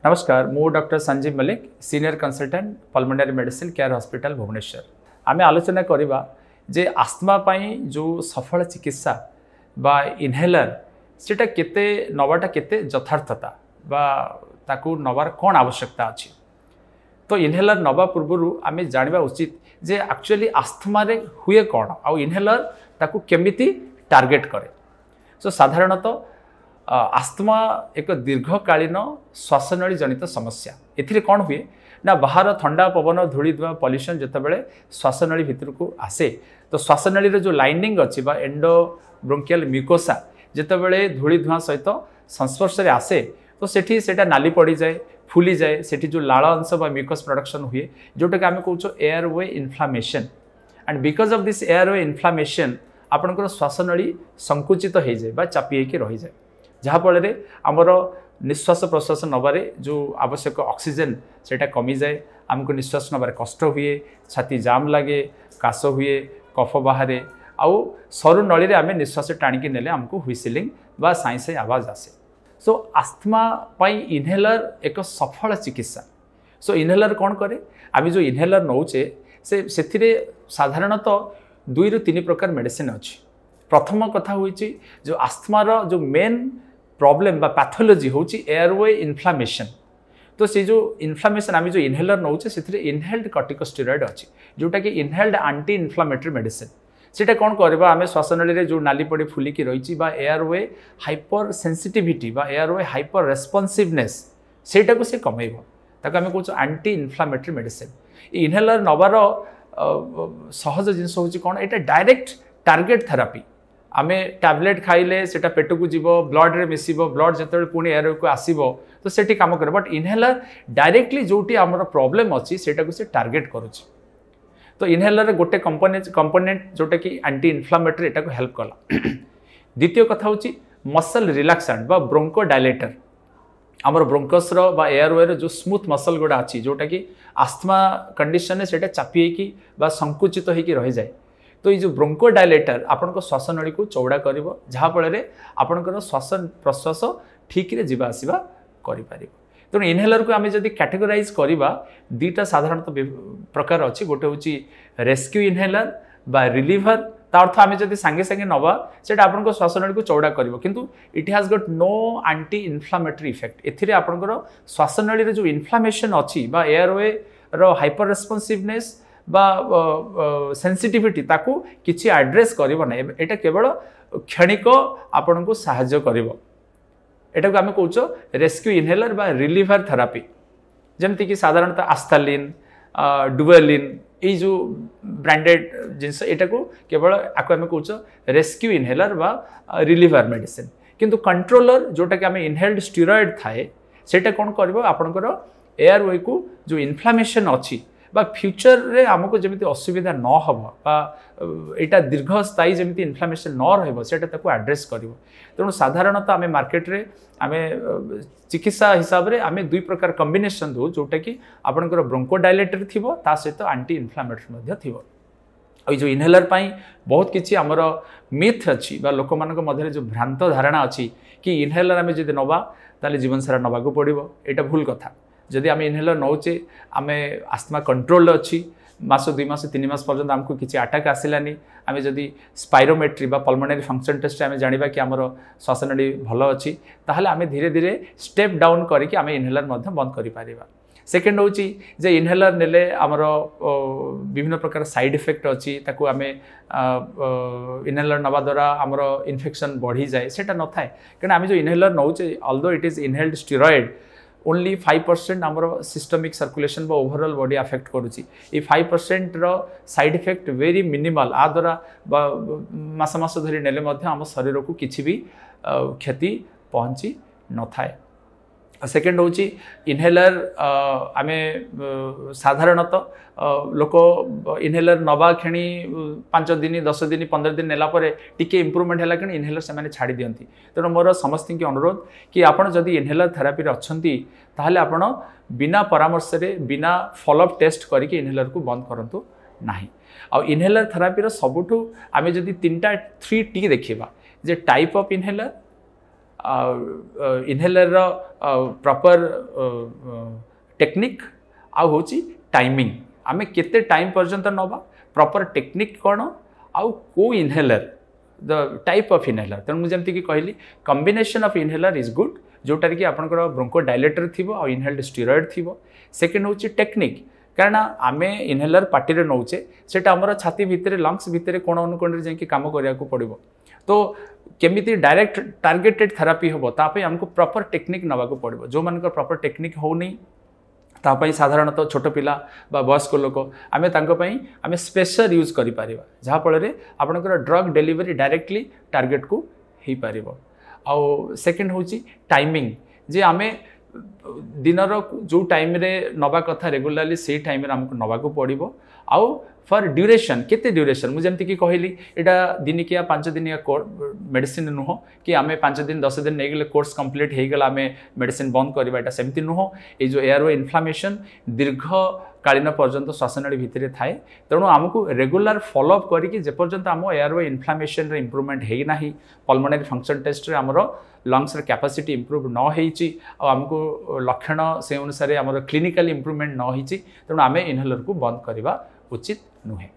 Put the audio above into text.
नमस्कार मु doctor Sanjeev Malik senior consultant pulmonary medicine care hospital Bhubaneswar. आम आलोचना करवा जे आस्थमा पाई जो सफल चिकित्सा बा इनहेलर सेटा केते नवाटा केते यथार्थता बा ताकू नवार कौन आवश्यकता अच्छी। तो इनहेलर नवा पूर्व आम जाना उचित जे एक्चुअली आस्थमा रे हुए कौन आउ इनहेलर ताकू केमिति टार्गेट करे। सो साधारणतः आस्थमा एक दीर्घकालीन श्वासनली जनित समस्या। एथिरे कौन हुए ना बाहर ठंडा पवन धूली धुआ पॉल्यूशन जितेबाला श्वासनली भितर को आसे तो श्वासनली जो लाइनिंग अच्छी बा एंडो ब्रोंकियल म्यूकोसा जितेबाला धूली धुआ सहित संस्पर्श में आसे तो सेठी सेटा नाली पड़ जाए फुली जाए सेठी जो लाल अंश बा म्यूकस प्रोडक्शन हुए जोटा कि आम कहूँ airway inflammation and because of this airway inflammation आपंकर श्वासनली संकुचित हो जाए बा चापी होकर रही जाए जहाँफल आमर निश्वास प्रश्वास नबारे जो आवश्यक ऑक्सीजन सेटा कमी जाए आमको निश्वास नबारे कष्ट हुए छाती जाम लगे काश हुए कफ बाहर आउ सरू नली आम निश्वास टाणिकी नेले आमको हुइसिलिंग बा साई साई आवाज आसे। सो आस्थमा पाई इनहेलर एक सफल चिकित्सा। सो इनहेलर कौन करे आम जो इनहेलर नौचे से साधारणतः 2 ରୁ 3 प्रकार मेडिसिन अच्छी। प्रथम कथा हूँ जो आस्थमार जो मेन प्रॉब्लम बा पैथोलॉजी हूँ एयरवे इन्फ्लामेशन। तो से जो इन्फ्लामेशन आम जो इनहेलर नौचे से इनहेल्ड कॉर्टिकोस्टेरॉइड अच्छी जोटा कि इनहेल्ड एंटी इन्फ्लामेटरी मेडिसिन। सेटा कौन करबा आमे श्वासनली जो नाली पड़ी फुलिकी रही एयरवे हाइपर सेंसिटिविटी बा एयरवे हाइपर रेस्पॉन्सिवनेस सेटा को से कमेइबो ताको आमे कहूँ एंटी इन्फ्लामेटरी मेडिसिन। इनहेलर नबार सहज जिनस हूँ कौन एटा डायरेक्ट टार्गेट थेरापी। आमे टैबलेट खाइले सेटा पेट को जीव ब्लड रे मिसिबो ब्लड जतबे पुणी एयर को आसीबो तो सेठी काम करे। बट इनहेलर डायरेक्टली जोटी आमर प्रॉब्लम अच्छी सेटा को से टार्गेट करुछि। तो इनहेलर गोटे कंपोनेंट जोटा कि एंटी इन्फ्लामेटरी एटा को हेल्प कला। द्वितीय कथा हूँ मसल रिलैक्सेंट बा ब्रोंको डायलेटर आमर ब्रोंकस बा एयरवे जो स्मूथ मसल गुड़ा अच्छी जोटा कि आस्थमा कंडीशन से चापी होकी बा संकुचित होकी रही जाए। तो ये जो ब्रोंको डायलेटर आपण श्वासनली को चौड़ा कर जहाँफल आपणकर श्वास प्रश्वास ठीक रे जीवा आसवा करें। तेणु इनहेलर को आम जब कैटेगोराइज करवा 2टा साधारणतः प्रकार अच्छी। गोटे हूँ रेस्क्यू इनहेलर बा रिलीवर ता अर्थ आम जब सांगे सांगे नवा से आपन श्वासनली को चौड़ा कर किंतु it has got no anti inflammatory effect. एथिरे आपनकर श्वासनली जो इन्फ्लामेशन अच्छी बा एयरवे रो हाइपर रेस्पॉन्सिवनेस बा सेंसिटिविटी ताकू किछि एड्रेस करिवो नै। एटा केवल क्षणिक आपन को सहाय्य करिवो। एटा को आमे कहूचो रेस्क्यू इनहेलर बा रिलीवर थेरापी जेमति कि साधारणतः आस्थालिन डुवेलिन ये जो ब्रांडेड जिनस एटा को केवल आको आमे कहूचो रेस्क्यू इनहेलर बा रिलीवर मेडिसिन। किंतु कंट्रोलर जोटा कि आमे इनहेल्ड स्टेरॉइड थाए सेटा कोन करबो आपनकर एयरवे को जो इन्फ्लामेशन अच्छी बा फ्यूचर रे आमको जमिति असुविधा न हबो बा एटा दीर्घस्थायी जमिति इन्फ्लामेशन न रहबो सेटा ताको एड्रेस करिवो। तेणु साधारणतः आमे मार्केट रे आमे चिकित्सा हिसाब रे आमे 2 प्रकार कॉम्बिनेशन दो जोटा कि आपनकर ब्रोंको डायलेटर थिबो ता सहित एंटी इन्फ्लामेटरी मध्ये थिबो। आ जो इनहेलर पाई बहुत किछि हमर मिथ अछि बा लोक मानक मध्य जो भ्रांत धारणा अछि कि इनहेलर आमे जदि नबा ताले जीवन सारा नबा को पड़िबो एटा भूल कथा। जदि आम इनहेलर नौचे आम आस्थमा कंट्रोल अच्छी मास 2 मास 3 मास पर्यंत आमको किसी अटैक आसलानी आम जदि स्पायरोमेट्री बा पल्मोनरी फंक्शन टेस्ट आम जाना कि आमर श्वासनली भल अच्छी ताहले आम धीरे धीरे स्टेप डाउन करके आम इनहेलर बंद कर। सेकेंड हूँ जे इनहेलर नेले आमर विभिन्न प्रकार साइड इफेक्ट अच्छी ताकू आम इनहेलर नवा द्वारा आमर इन्फेक्शन बढ़ी जाए सेटा न थाए कहीं आम जो इनहेलर नौचे although it is inhaled steroid only 5% आमर सिस्टमिक सर्कुलेशन बा ओवरऑल बॉडी अफेक्ट करुच्ची। ये 5% रो साइड इफेक्ट वेरी मिनिमल आ द्वारा मास मास धरी नेले आम शरीर को किसी भी क्षति पहुँची न थाए। सेकेंड हूँ इनहेलर आम साधारणतः लोक इनहेलर नवा क्षणी 5 दिन 10 दिन 15 दिन नेलापर टिके इम्प्रूवमेंट है कि इनहेलर से छाड़ी दियंती। तेणु मोर समस्त की अनुरोध कि आपड़ जदि इनहेलर थेरापी अच्छी ताहले आपण बिना परामर्श रे बिना फॉलोअप टेस्ट करके इनहेलर को बंद करंतु नाही। आ इनहेलर थेरापी सबुठु आम जदि 3टा 3T देखा जे type of inhaler inhaler proper technique आ होची टाइमिंग आमे केते टाइम पर्यंत नबा प्रॉपर टेक्निक कौन आउ को inhaler the type of inhaler तेणु मुझे जमती कि कहली combination of inhaler is good जोटार कि आपनकर ब्रोंको डायलेटर थिबो आ इनहेल्ड स्टेरॉइड थिबो सेकंड होची टेक्निक कारण आमे इनहेलर पार्टी रे नौचे सेटा हमर छाती भितरे लंग्स भितरे कोण अनुकोण रे जाके काम करिया को पड़िबो तो केमिति डायरेक्ट टार्गेटेड थेरापी होबो तापे हमको प्रॉपर टेक्निक नवा को पड़िबो जो मानकर प्रॉपर टेक्निक होनी तापाई साधारणतः छोट पिला बा वयस्क लोक आमे तांको पई आमे स्पेसर यूज करि पारिबा जहा फल रे आपनकर ड्रग डिलीवरी डायरेक्टली टार्गेट को हेई पारिबो आ सेकंड होची टाइमिंग जे आमे दिनर जो टाइम रे नवा कथा रेगुलरली से टाइम रे हमको नवा को पड़िबो आउ फॉर ड्यूरेशन केते ड्यूरेशन मुझे जमती कि कहली एटा दिनिकिया 5 दिनिया मेडिसिन नुह कि आमे 5 दिन 10 दिन नेगले कोर्स कंप्लीट हे गला आमे मेडिसिन बंद करबा एटा सेमती नुह ए जो एयरवे इन्फ्लेमेशन दीर्घ कालीन पर्यंत श्वासनली भितर थाए तेणु आमको रेगुलर फॉलोअप करके जे पर्यंत आम एयरवे इन्फ्लेमेशन रे इंप्रूवमेंट हे नाही पल्मोनरी फंक्शन टेस्ट रे हमरो लंग्स रे कैपेसिटी इंप्रूव न होईची आ हमको लक्षण से अनुसार हमरो क्लिनिकल इंप्रूवमेंट न होईची तेणु आमे इनहेलर को बंद करबा उचित नुहे।